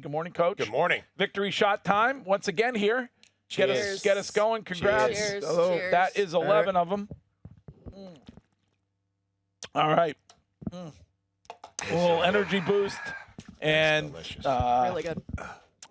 Good morning, Coach. Good morning. Victory shot time once again here. Cheers. Get us going. Congrats. Cheers. Hello. Cheers. That is 11 of them. All right. A little energy boost and Really good.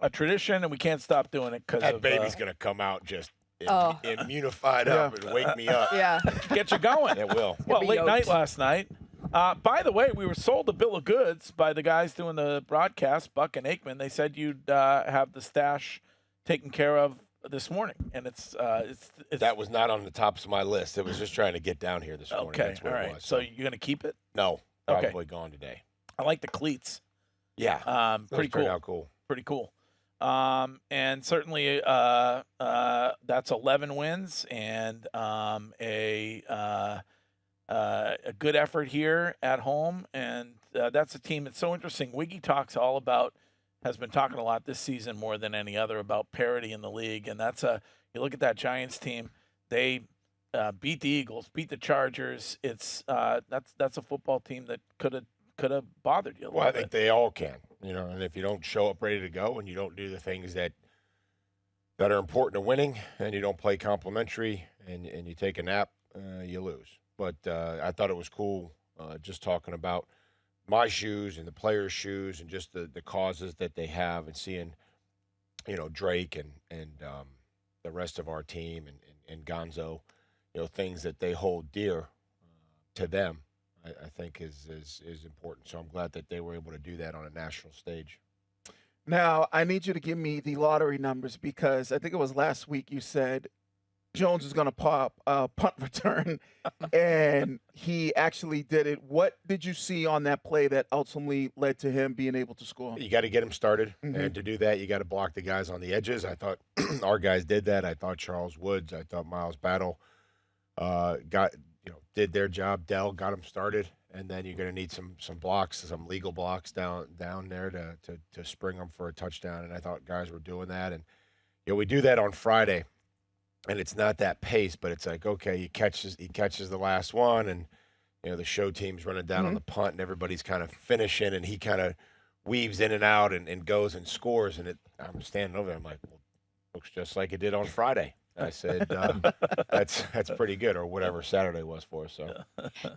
a tradition, and we can't stop doing it because That baby's going to come out just Oh. immunified up and wake me up. Yeah. get you going. It will. Well, be late yoked. night last night. By the way, we were sold a bill of goods by the guys doing the broadcast, Buck and Aikman. They said you'd have the stash taken care of this morning, and it's That was not on the top of my list. It was just trying to get down here this morning. okay. That's what All it right. was. So you're gonna keep it? No, Okay. probably gone today. I like the cleats. Yeah. Pretty Those turned cool. out cool. Pretty cool. And certainly that's 11 wins and a good effort here at home. And that's a team that's so interesting. Wiggy has been talking a lot this season more than any other about parity in the league. And you look at that Giants team, they beat the Eagles, beat the Chargers. It's that's a football team that could have bothered you a Well, I little think bit. they all can, and if you don't show up ready to go and you don't do the things that are important to winning and you don't play complimentary and you take a nap, you lose. But I thought it was cool just talking about my shoes and the players' shoes and just the causes that they have and seeing, Drake and the rest of our team and Gonzo, things that they hold dear to them. I think is important. So I'm glad that they were able to do that on a national stage. Now, I need you to give me the lottery numbers because I think it was last week you said Jones is going to pop punt return, and he actually did it. What did you see on that play that ultimately led to him being able to score? You got to get him started, and to do that, you got to block the guys on the edges. I thought our guys did that. I thought Charles Woods, I thought Miles Battle did their job. Dell got them started, and then you're going to need some blocks, some legal blocks down there to spring them for a touchdown. And I thought guys were doing that, and we do that on Friday, and it's not that pace, but it's like okay, he catches the last one, and the show team's running down on the punt, and everybody's kind of finishing, and he kind of weaves in and out and goes and scores, and I'm standing over there, I'm like, well, looks just like it did on Friday. I said, that's pretty good, or whatever Saturday was for us. So.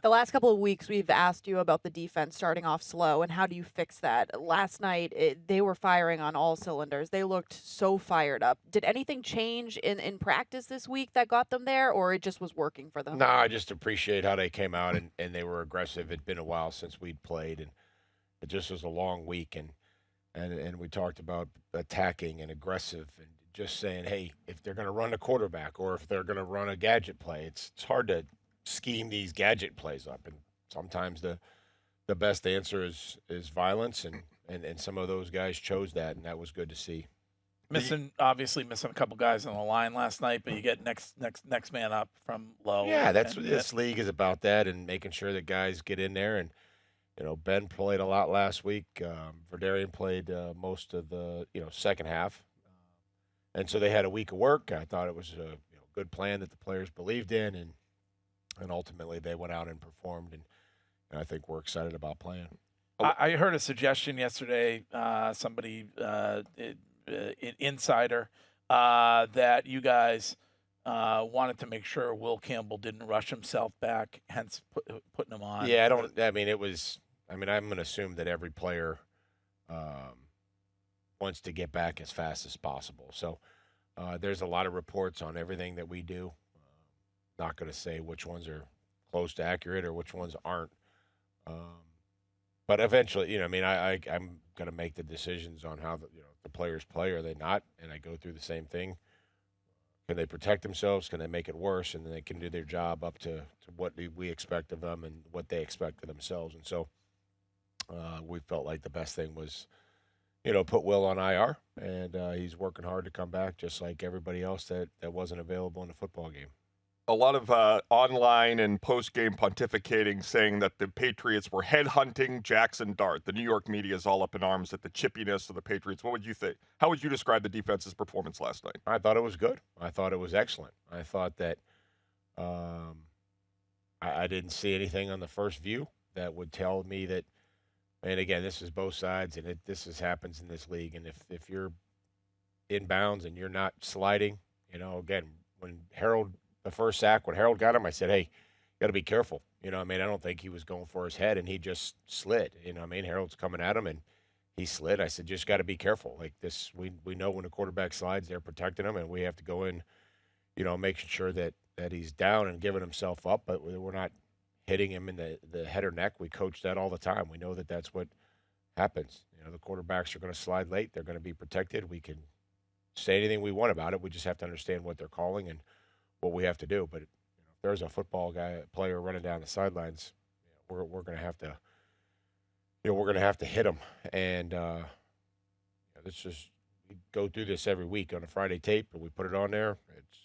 The last couple of weeks, we've asked you about the defense starting off slow, and how do you fix that? Last night, they were firing on all cylinders. They looked so fired up. Did anything change in practice this week that got them there, or it just was working for them? No, I just appreciate how they came out, and they were aggressive. It'd been a while since we'd played, and it just was a long week, and we talked about attacking and aggressive and just saying, hey, if they're going to run a quarterback or if they're going to run a gadget play, it's hard to scheme these gadget plays up. And sometimes the best answer is violence, and some of those guys chose that, and that was good to see. Obviously missing a couple guys on the line last night, but you get next man up from low. Yeah, that's what this league is about, that and making sure that guys get in there. And Ben played a lot last week. Verdarian played most of the second half. And so they had a week of work. I thought it was a good plan that the players believed in, and ultimately they went out and performed, and I think we're excited about playing. I heard a suggestion yesterday, somebody, an insider, that you guys wanted to make sure Will Campbell didn't rush himself back, hence putting him on. Yeah, I'm going to assume that every player wants to get back as fast as possible. So there's a lot of reports on everything that we do. Not going to say which ones are close to accurate or which ones aren't. But eventually, I'm going to make the decisions on how the players play. Are they not? And I go through the same thing. Can they protect themselves? Can they make it worse? And then they can do their job up to what we expect of them and what they expect of themselves. And so we felt like the best thing was put Will on IR, and he's working hard to come back just like everybody else that wasn't available in the football game. A lot of online and post-game pontificating saying that the Patriots were headhunting Jackson Dart. The New York media is all up in arms at the chippiness of the Patriots. What would you think? How would you describe the defense's performance last night? I thought it was good. I thought it was excellent. I thought that I didn't see anything on the first view that would tell me that And again, this is both sides, and happens in this league. And if you're inbounds and you're not sliding, again, when the first sack, when Harold got him, I said, hey, you got to be careful. I don't think he was going for his head, and he just slid. Harold's coming at him, and he slid. I said, just got to be careful. Like this, we know when a quarterback slides, they're protecting him, and we have to go in, making sure that he's down and giving himself up, but we're not hitting him in the head or neck. We coach that all the time. We know that that's what happens. The quarterbacks are going to slide late. They're going to be protected. We can say anything we want about it. We just have to understand what they're calling and what we have to do. But if there's a player running down the sidelines, we're going to have to, we're going to have to hit them. And we go through this every week on a Friday tape, and we put it on there. It's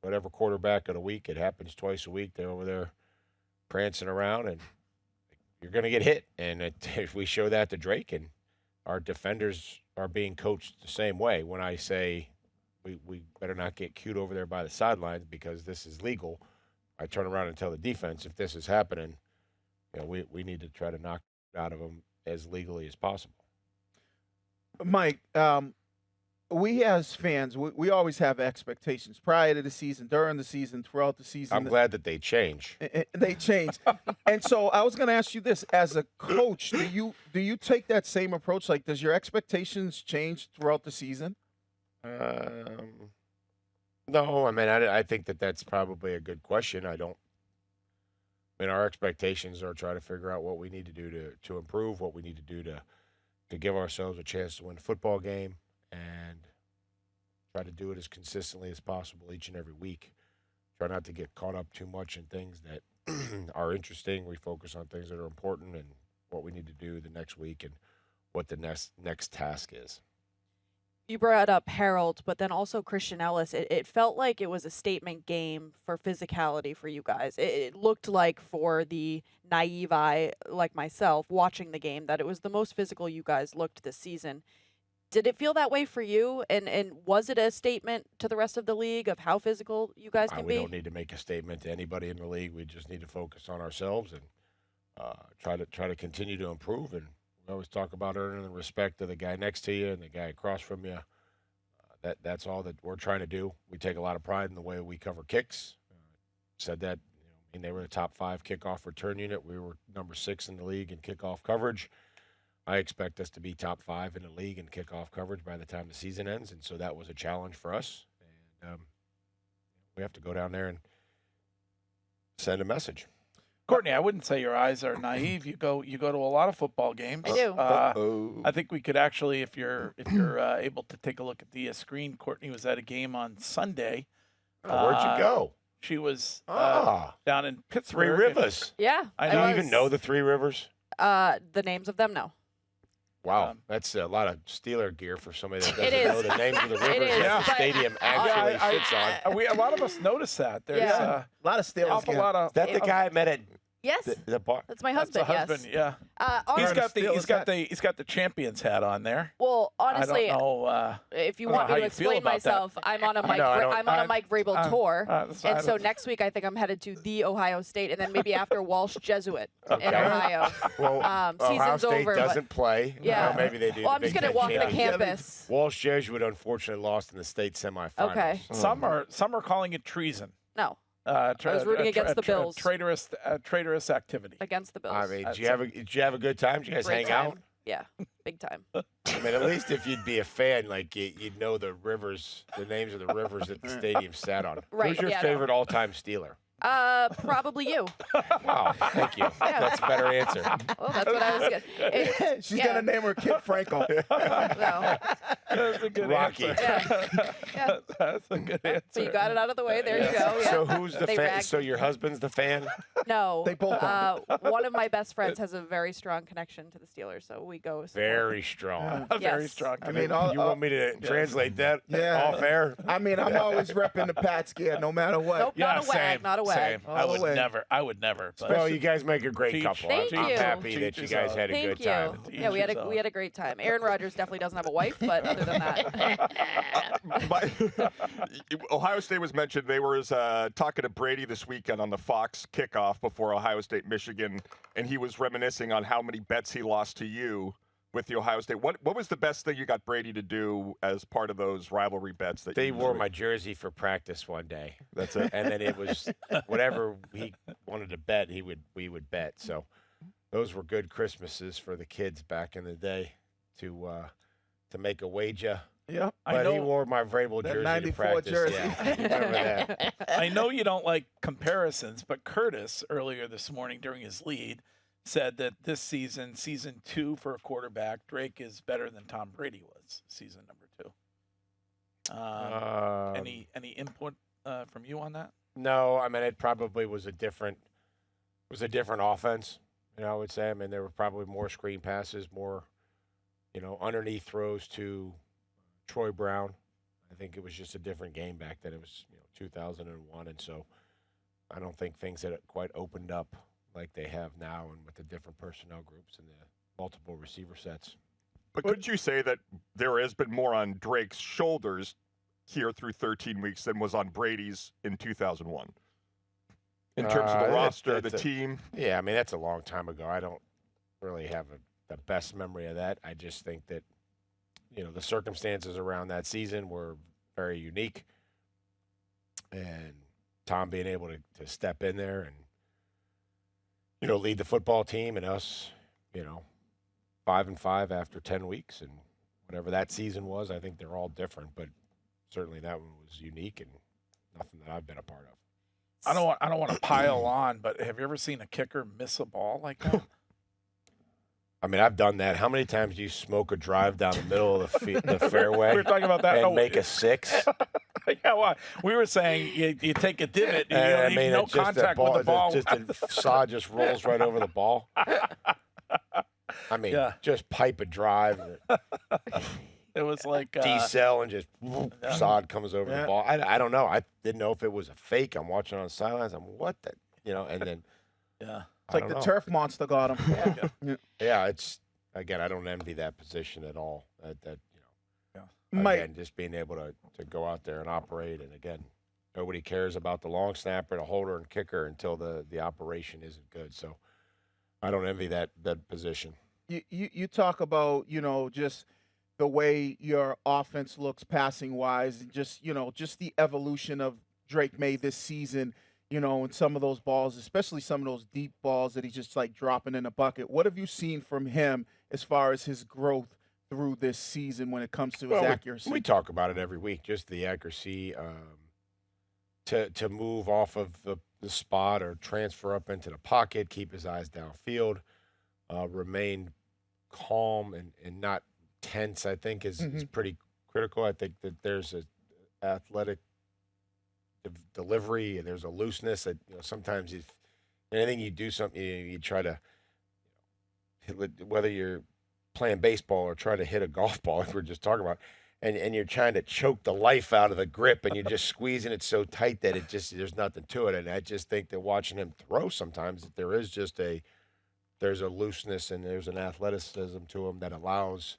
whatever quarterback of the week. It happens twice a week. They're over there prancing around, and you're going to get hit. And if we show that to Drake, and our defenders are being coached the same way, when I say we better not get cute over there by the sidelines because this is legal, I turn around and tell the defense, if this is happening, we need to try to knock it out of them as legally as possible. Mike, we as fans, we always have expectations prior to the season, during the season, throughout the season. I'm glad that they change. They change. And so I was going to ask you this. As a coach, do you take that same approach? Like, does your expectations change throughout the season? No, I think that's probably a good question. Our expectations are try to figure out what we need to do to improve, what we need to do to give ourselves a chance to win a football game, and try to do it as consistently as possible each and every week. Try not to get caught up too much in things that are interesting. We focus on things that are important and what we need to do the next week and what the next task is. You brought up Harold, but then also Christian Ellis. It felt like it was a statement game for physicality for you guys. It looked like, for the naive eye like myself watching the game, that it was the most physical you guys looked this season. Did it feel that way for you? And was it a statement to the rest of the league of how physical you guys can be? We don't need to make a statement to anybody in the league. We just need to focus on ourselves and try to continue to improve. And we always talk about earning the respect of the guy next to you and the guy across from you. That's all that we're trying to do. We take a lot of pride in the way we cover kicks. Said that, they were the top 5 kickoff return unit. We were number 6 in the league in kickoff coverage. I expect us to be top 5 in the league in kickoff coverage by the time the season ends, and so that was a challenge for us. And we have to go down there and send a message. Courtney, I wouldn't say your eyes are naive. You go to a lot of football games. I do. I think we could actually, if you're able to take a look at the screen, Courtney was at a game on Sunday. Where'd you go? She was down in Pittsburgh. 3 Rivers. Yeah. Do you even know the 3 Rivers? The names of them, no. Wow, that's a lot of Steeler gear for somebody that doesn't It know is. the names of the rivers is, that the stadium actually sits on. A lot of us noticed that. There's Yeah. A lot of Steelers. a lot of. Is that the guy I met at Yes. the bar? That's my That's the husband, husband. yes. Yeah. He's got the champion's hat on there. Well, honestly, I don't know. if you I don't want know me how to you feel explain about that. myself, I'm on a Mike. I don't- I'm on a Mike Vrabel tour, I and so don't- next week I think I'm headed to the Ohio State, and then maybe after Walsh Jesuit in Okay. Ohio. Well, Ohio Season's State over, but- doesn't play. Yeah. Maybe they do. Well, the I'm just Big gonna Ten walk the championship. campus. Walsh Jesuit unfortunately lost in the state semifinals. Okay. Some are calling it treason. No, I was rooting against the Bills. Traitorous activity. against the Bills. I mean, That's did you have a good time? Did you guys Great hang out? time. Yeah, big time. I mean, at least if you'd be a fan, like you'd know the names of the rivers that the stadium sat on. Right, Who's your yeah, no. favorite all-time Steeler? Probably you. Wow, thank you. Yeah. That's a better answer. Well, that's what I was getting. She's Yeah. gonna name her kid Franco. No. That's a good Rocky. answer. Yeah. That's a good answer. So you got it out of the way. There you go. Yeah. So who's the They fan? ragged- So your husband's the fan? No. They both are. One of my best friends has a very strong connection to the Steelers, so we go. support. Very strong. Very Yes. strong. I mean, all, You want me to translate that? Yeah. Off air? I mean, I'm always repping the Pats gear, no matter what. Nope, Yeah, not a wag, same. not a swag. Same. I All the would way. never. I would never. But Well, you guys make a great Teach- couple. Thank I'm you. happy that Teach you yourself. guys had a Thank good you. time. Yeah, we had a great time. Aaron Rodgers definitely doesn't have a wife, but other than that, Ohio State was mentioned. They were talking to Brady this weekend on the Fox kickoff before Ohio State, Michigan, and he was reminiscing on how many bets he lost to you with the Ohio State. What was the best thing you got Brady to do as part of those rivalry bets? That They you wore usually- my jersey for practice one day. That's it. And then it was whatever he wanted to bet, we would bet. So those were good Christmases for the kids back in the day to make a wager. Yeah. I But he know. wore my Vrabel That jersey 94 to practice. jersey. Yeah, remember that. I know you don't like comparisons, but Curtis earlier this morning during his lead said that this season 2 for a quarterback, Drake is better than Tom Brady was season number 2. Any input from you on that? No, I mean it probably was a different offense. I would say. I mean there were probably more screen passes, more underneath throws to Troy Brown. I think it was just a different game back then. It was 2001, and so I don't think things had quite opened up like they have now, and with the different personnel groups and the multiple receiver sets. But could you say that there has been more on Drake's shoulders here through 13 weeks than was on Brady's in 2001? In terms of the roster, the team? Yeah, I mean, that's a long time ago. I don't really have the best memory of that. I just think that, the circumstances around that season were very unique. And Tom being able to step in there and, lead the football team, and us, 5-5 after 10 weeks, and whatever that season was, I think they're all different, but certainly that one was unique and nothing that I've been a part of. I don't want to pile on, but have you ever seen a kicker miss a ball like that? I mean, I've done that. How many times do you smoke a drive down the middle of the fairway We were talking about that. and No, make a 6? yeah, well, we were saying you take a divot, you And, need no it's just contact with the ball. Just a saw just rolls right over the ball. I mean, Yeah. just pipe a drive, It was like decel, and just sod comes over Yeah. the ball. I don't know. I didn't know if it was a fake. I'm watching on the sidelines. I'm what the and then yeah. It's like I the don't know. turf monster got him. Yeah, it's again. I don't envy that position at all. That Mike, again, just being able to go out there and operate, and again, nobody cares about the long snapper, the holder, and kicker until the operation isn't good. So I don't envy that position. you talk about just the way your offense looks passing wise, and just the evolution of Drake May this season. And some of those balls, especially some of those deep balls that he's just like dropping in a bucket. What have you seen from him as far as his growth through this season when it comes to his accuracy? We talk about it every week, just the accuracy to move off of the spot or transfer up into the pocket, keep his eyes downfield, remain calm and not tense, I think is pretty critical. I think that there's a athletic delivery, and there's a looseness that sometimes if anything you do something, you try to whether you're playing baseball or trying to hit a golf ball, like we were just talking about, and you're trying to choke the life out of the grip, and you're just squeezing it so tight that there's nothing to it. And I just think that watching him throw sometimes, that there is just there's a looseness and there's an athleticism to him that allows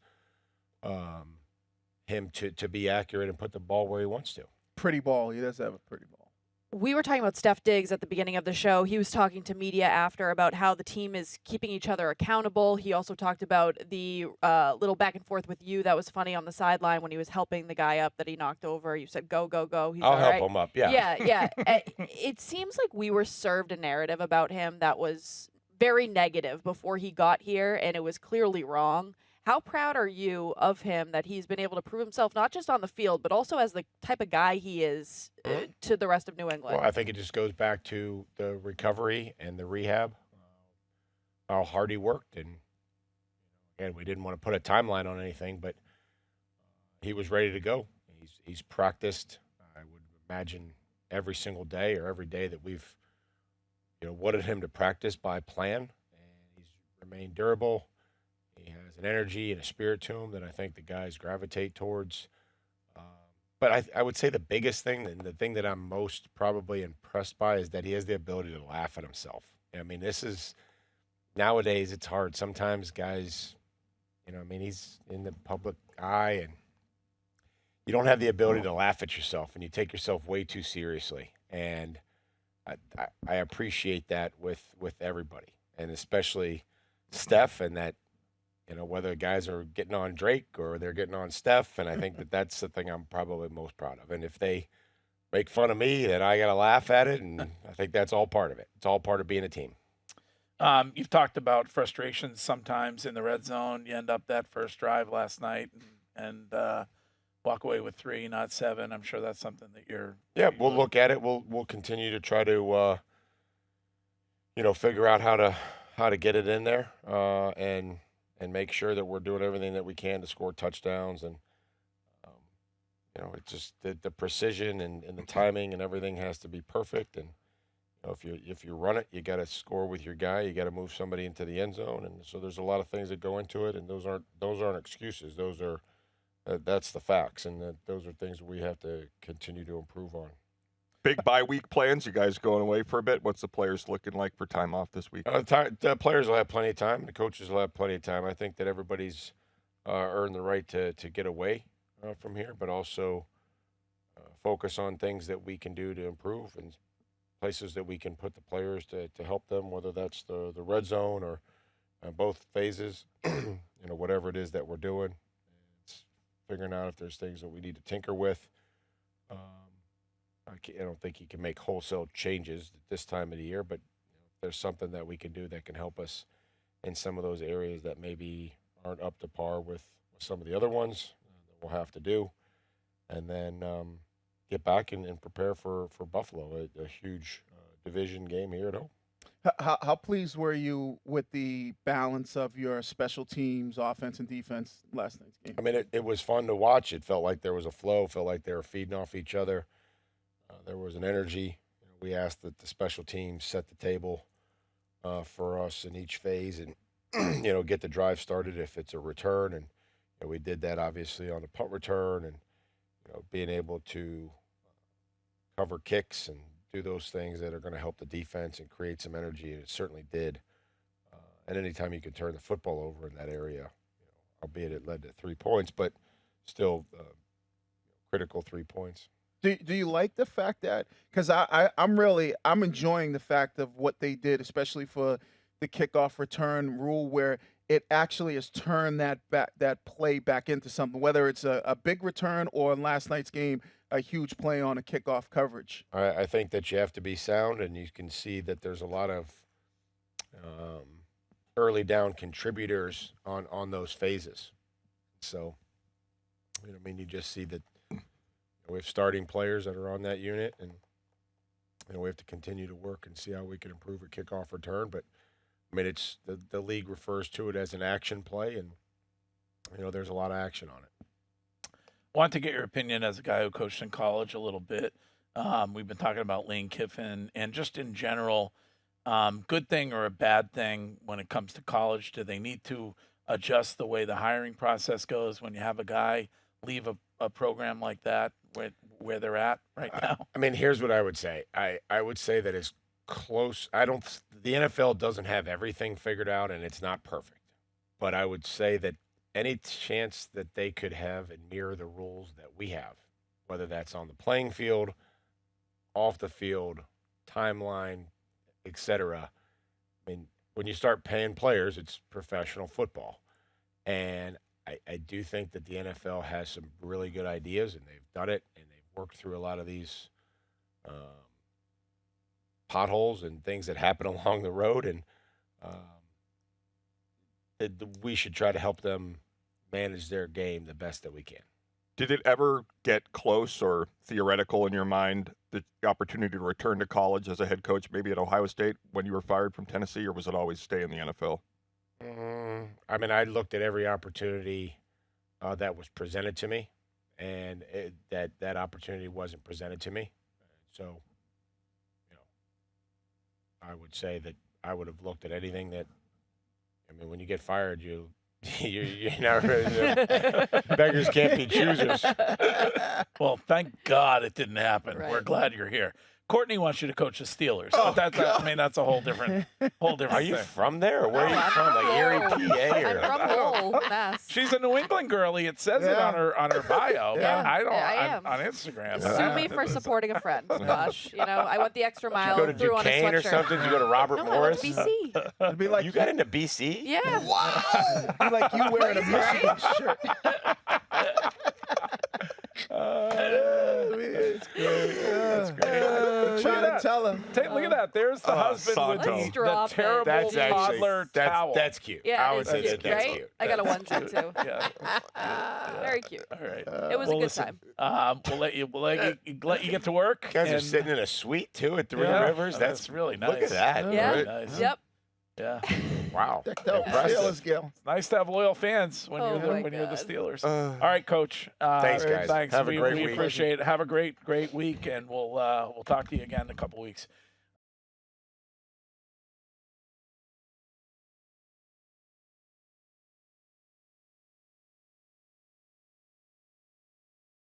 him to be accurate and put the ball where he wants to. Pretty ball. He does have a pretty ball. we were talking about Steph Diggs at the beginning of the show. He was talking to media after about how the team is keeping each other accountable. He also talked about the little back and forth with you that was funny on the sideline when he was helping the guy up that he knocked over. You said, go, go, go. He's I'll all help right. him up. Yeah. Yeah. It seems like we were served a narrative about him that was very negative before he got here, and it was clearly wrong. How proud are you of him that he's been able to prove himself, not just on the field, but also as the type of guy he is to the rest of New England? Well, I think it just goes back to the recovery and the rehab, how hard he worked. And again, we didn't want to put a timeline on anything, but he was ready to go. He's practiced, I would imagine, every single day or every day that we've wanted him to practice by plan. And he's remained durable. He has an energy and a spirit to him that I think the guys gravitate towards. But I would say the biggest thing, and the thing that I'm most probably impressed by, is that he has the ability to laugh at himself. I mean, this is nowadays it's hard. Sometimes guys, I mean, he's in the public eye, and you don't have the ability to laugh at yourself, and you take yourself way too seriously. And I appreciate that with everybody, and especially Steph, and that whether guys are getting on Drake or they're getting on Steph, and I think that that's the thing I'm probably most proud of. And if they make fun of me, then I got to laugh at it, and I think that's all part of it. It's all part of being a team. You've talked about frustrations sometimes in the red zone. You end up that first drive last night and walk away with 3, not 7. I'm sure that's something that you're. Yeah, we'll look at it. We'll continue to try to figure out how to get it in there and make sure that we're doing everything that we can to score touchdowns. And it's just the precision and the timing and everything has to be perfect. And if you run it, you got to score with your guy. You got to move somebody into the end zone, and so there's a lot of things that go into it. And those aren't excuses. Those are that's the facts, and those are things we have to continue to improve on. Big bye week plans. You guys going away for a bit? What's the players looking like for time off this week? The players will have plenty of time. The coaches will have plenty of time. I think that everybody's earned the right to get away from here, but also focus on things that we can do to improve and places that we can put the players to help them, whether that's the red zone or both phases, whatever it is that we're doing. It's figuring out if there's things that we need to tinker with. I don't think you can make wholesale changes at this time of the year, but if there's something that we can do that can help us in some of those areas that maybe aren't up to par with some of the other ones, that we'll have to do. And then get back and prepare for Buffalo, a huge division game here at home. How pleased were you with the balance of your special teams, offense and defense last night's game? I mean, it was fun to watch. It felt like there was a flow. Felt like they were feeding off each other. There was an energy. We asked that the special teams set the table for us in each phase, and get the drive started if it's a return. And we did that obviously on the punt return, and being able to cover kicks and do those things that are going to help the defense and create some energy, and it certainly did. And anytime you can turn the football over in that area, albeit it led to 3 points, but still critical 3 points. Do you like the fact that, because I'm enjoying the fact of what they did, especially for the kickoff return rule, where it actually has turned that play back into something, whether it's a big return or in last night's game, a huge play on a kickoff coverage. I think that you have to be sound, and you can see that there's a lot of early down contributors on those phases. So, you just see that we have starting players that are on that unit, and we have to continue to work and see how we can improve a kickoff return. But it's the league refers to it as an action play, and there's a lot of action on it. Want to get your opinion as a guy who coached in college a little bit. We've been talking about Lane Kiffin and just in general, good thing or a bad thing when it comes to college. Do they need to adjust the way the hiring process goes when you have a guy leave a program like that where they're at right now? I mean, here's what I would say. I would say that it's close. The NFL doesn't have everything figured out, and it's not perfect. But I would say that any chance that they could have and mirror the rules that we have, whether that's on the playing field, off the field, timeline, etc. I mean, when you start paying players, it's professional football. And I do think that the NFL has some really good ideas, and they've done it, and they've worked through a lot of these potholes and things that happen along the road, and we should try to help them manage their game the best that we can. Did it ever get close or theoretical in your mind, the opportunity to return to college as a head coach, maybe at Ohio State when you were fired from Tennessee, or was it always stay in the NFL? I mean, I looked at every opportunity that was presented to me, and that opportunity wasn't presented to me. So, I would say that I would have looked at anything that. I mean, when you get fired, you you never, beggars can't be choosers. Well, thank God it didn't happen. Right. We're glad you're here. Courtney wants you to coach the Steelers. Oh, But that's, I mean, that's a whole different Are you thing. from there? Or where are you I'm from? Like Erie, Lowell. PA? Or? I'm from Lowell, Mass. She's a New England girlie. It says it Yeah. on her bio. Yeah. But I don't. Yeah, I I'm am. on Instagram. Sue me for supporting a friend. Gosh, I went the extra mile. Did you go to threw on a Duquesne or sweatshirt. something? Did you go to Robert No, Morris? I went to BC. It'd be like You got into BC? Yeah. Wow. be like you wearing a Michigan shirt. It's great. That's great. I'm trying to tell him. Look at that. There's the husband with Santo. the, Let's drop the it. terrible That's actually toddler towel. that's cute. Yeah, I it would is say cute, that's right? cute. I got a onesie too. Yeah. Very cute. All right. It was a Well, good listen, time. we'll let you get to work. You guys are and- sitting in a suite too at Three Yeah, Rivers. that's really nice. Look at that. Yeah. Very nice. Yep. Yeah. Wow. Decked out Impressive. Steelers, Gil. Nice to have loyal fans when Oh you're my the God. Steelers. Uh, All right, Coach. Thanks, guys. Thanks. Have a great we week. appreciate it. Have a great week, and we'll talk to you again in a couple weeks.